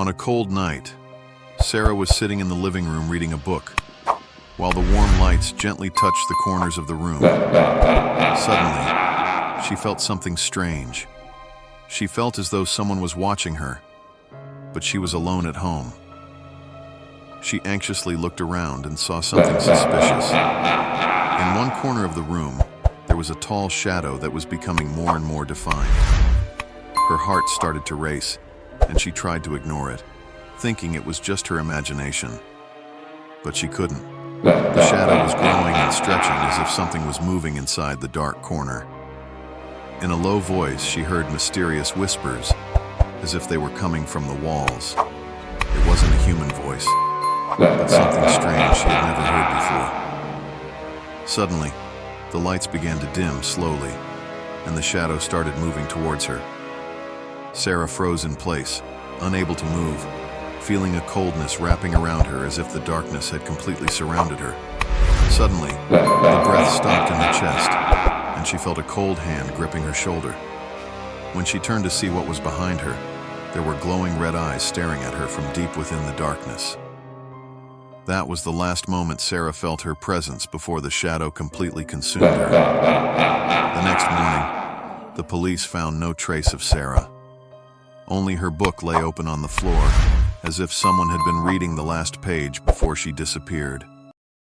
On a cold night, Sarah was sitting in the living room reading a book, while the warm lights gently touched the corners of the room. Suddenly, she felt something strange. She felt as though someone was watching her, but she was alone at home. She anxiously looked around and saw something suspicious. In one corner of the room, there was a tall shadow that was becoming more and more defined. Her heart started to race, and she tried to ignore it, thinking it was just her imagination. But she couldn't. The shadow was growing and stretching as if something was moving inside the dark corner. In a low voice, she heard mysterious whispers, as if they were coming from the walls. It wasn't a human voice, but something strange she had never heard before. Suddenly, the lights began to dim slowly, and the shadow started moving towards her. Sarah froze in place, unable to move, feeling a coldness wrapping around her as if the darkness had completely surrounded her. Suddenly, the breath stopped in her chest, and she felt a cold hand gripping her shoulder. When she turned to see what was behind her, there were glowing red eyes staring at her from deep within the darkness. That was the last moment Sarah felt her presence before the shadow completely consumed her. The next morning, the police found no trace of Sarah. Only her book lay open on the floor, as if someone had been reading the last page before she disappeared.